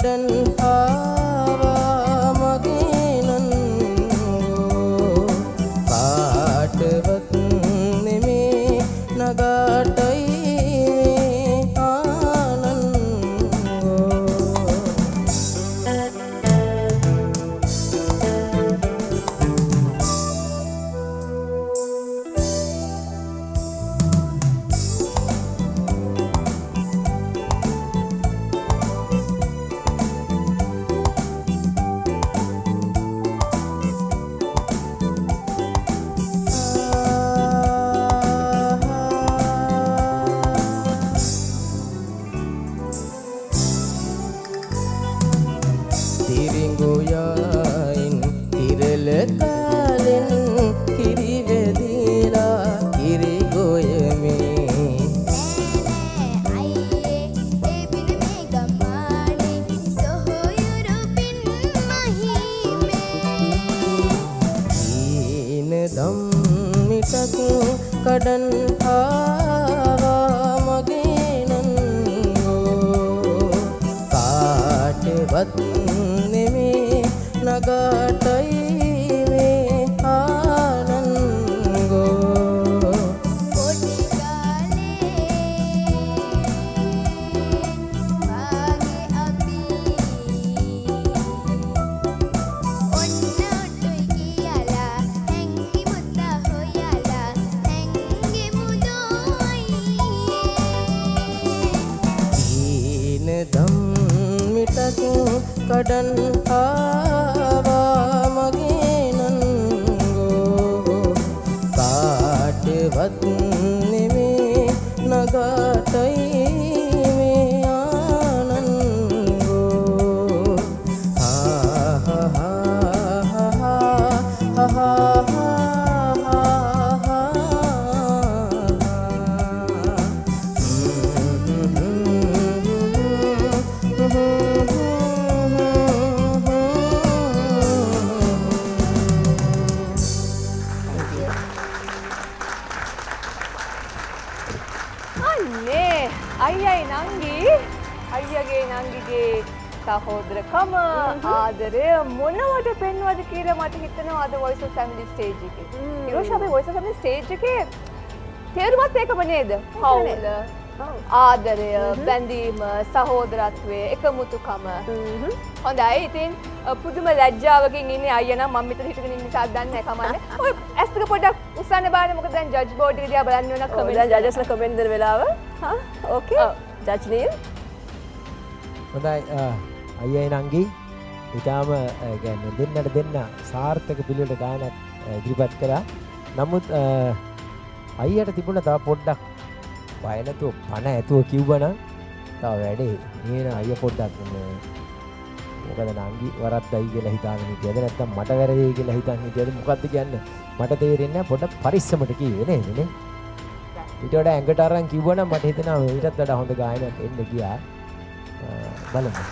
කඩන් ආවා මගේ නංගෝ කාටවත් නෙමේ නගාටයි කඩන් ආවා මගේ නංගෝ කාටවත් නෙමේ නගාටයි මේ ආනංගෝ පොඩි කාලේ වාගේ අපි ඔන්නටුයි කියලා හැංගි මුත්තා හොයලා කඩන් ආවා මගේ නංගෝ කාටවත් නෙමේ නගාටයි මේ ආනංගෝ අයියගේ නංගිගේ සහෝදරකම ආදරය මොනවට පෙන්වද කියලා මට හිතෙනවා අද Voice of Family stage එකේ. ඊළඟ අපි Voice of Family stage එකේ තේරුමත් ඒකම නේද? පවුල, ආදරය, බැඳීම, සහෝදරත්වය, එකමුතුකම. හොඳයි. ඉතින් පුදුම ලැජ්ජාවකින් ඉන්නේ අයියා නම් මම මෙතන හිටගෙන ඉන්න නිසා දන්නේ නැහැ කමන්නේ. ඔය ඇස් දෙක පොඩ්ඩක් උස්සන්න බලන්න මොකද දැන් ජජ් බෝඩ් එක දිහා බලන්න වෙන කමෙන්ට්. දැන් ජජස්ලා කමෙන්ට් දෙන වෙලාව. හා ඕකේ. ජජ් නීල් හොඳයි අයියයි නංගි ඊටාම කියන්නේ දෙන්නට දෙන්න සාර්ථක පිළිවෙලට ගානක් ඉදිරිපත් කළා. නමුත් අයියට තිබුණ තව පොඩ්ඩක් බය නැතුව පණ ඇතුව කිව්වනම් තව වැඩේ. නේන අයිය පොඩ්ඩක් මොකද නංගි වරද්දයි කියලා හිතාගෙන හිටියද නැත්නම් මට වැරදියි කියලා හිතන් හිටියද මොකද්ද කියන්නේ මට තේරෙන්නේ නැහැ. පොඩ්ඩක් පරිස්සමට කිව්වේ නේද නේ? ඊට වඩා ඇඟට අරන් කිව්වනම් මට හිතෙනවා ඊටත් වඩා හොඳ ගායනයක් එන්න ගියා. බලමු.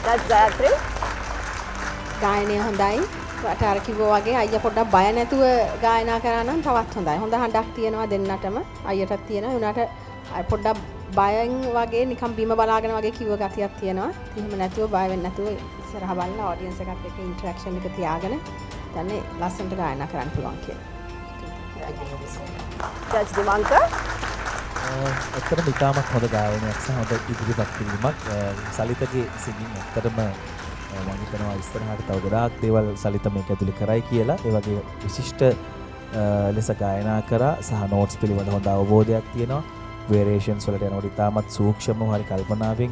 ගායත්‍රි ගායනය හොඳයි. වට අර කිව්වා වගේ අයියා පොඩ්ඩක් බය නැතුව ගායනා කරා නම් තවත් හොඳයි. හොඳ හඬක් තියෙනවා දෙන්නටම. අයියටත් තියෙනවා. උනාට පොඩ්ඩක් බයෙන් වගේ නිකන් බිම බලාගෙන වගේ කිව්ව ගතියක් තියෙනවා. එහෙම නැතුව බය වෙන්නේ නැතුව ඉස්සරහ බලලා ඔඩියන්ස් එකත් එක්ක ඉන්ටරැක්ෂන් එක තියාගෙන දැන් ලස්සනට ගායනා කරන්න පුළුවන් කියලා. ජජ් දිමංක ඇත්තටම ඉතාමත් හොඳ ගායනයක් සහ හොඳ ඉදිරිපත් කිරීමක්. සලිතගේ සිංගින් ඇත්තටම මම හිතනවා ඉස්සරහට තව ගොඩාක් දේවල් සලිත මේක ඇතුලේ කරයි කියලා. ඒ වගේ විශිෂ්ට ලෙස ගායනා කරා සහ නෝට්ස් පිළිබඳ හොඳ අවබෝධයක් තියෙනවා. වේරියේෂන්ස් වලට යනකොට ඉතාමත් සූක්ෂමව හරි කල්පනාවෙන්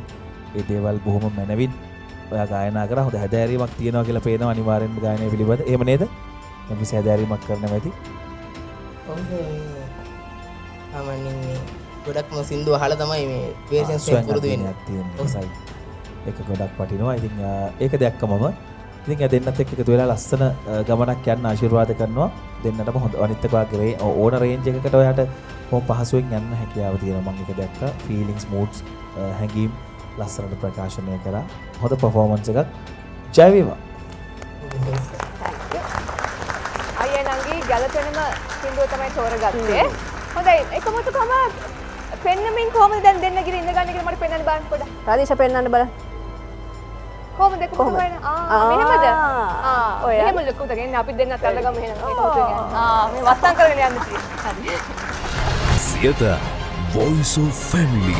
ඒ දේවල් බොහොම මනවින් ඔයා ගායනා කරා. හොඳ හැදෑරීමක් තියෙනවා කියලා පේනවා අනිවාර්යෙන්ම ගායනය පිළිබඳ. එහෙම නේද? මම කිසි හැදෑරීමක් කරනවා ඇති. ඔව් අමනින්නේ ගොඩක්ම සින්දු අහලා තමයි මේ වේරියන්ස් එක පුරුදු වෙන්නේ. තියෙන්නේ. ඒක ගොඩක් වටිනවා. ඉතින් ඒක දැක්කමම ඉතින් දෙන්නත් එක්ක එකතු වෙලා ලස්සන ගමනක් යන්න ආශිර්වාද කරනවා. දෙන්නටම හොඳ අනිත් එකගේ ඕන රේන්ජ් එකකට ඔයාට කොහොම පහසුවෙන් යන්න හැකියාව තියෙනවා. මම ඒක දැක්කා. ෆීලිංග්ස්, moods, හැඟීම් ලස්සනට ප්‍රකාශනය කරා. හොඳ performance එකක්. ජය වේවා. අයියා නංගි ගැලපෙනම සින්දුව තමයි තෝරගත්තේ. හොඳයි. එකමුතුකම පෙන්නමින් කොහොමද දැන් දෙන්න ගිහින් ඉන්න ගන්න කියලා මට පෙන්නන්න බලන්න පොඩ්ඩක්. රාදේශ පෙන්නන්න බලන්න. කොහොමද කොහොමද? මෙහෙමද? ඔය. මෙහෙම ලොකු දෙයක් අපි දෙන්නත් අල්ලගමු එහෙනම්. මේ වත්තම් කරගෙන යන්න තියෙන්නේ. හරි. Siyatha Voice of Family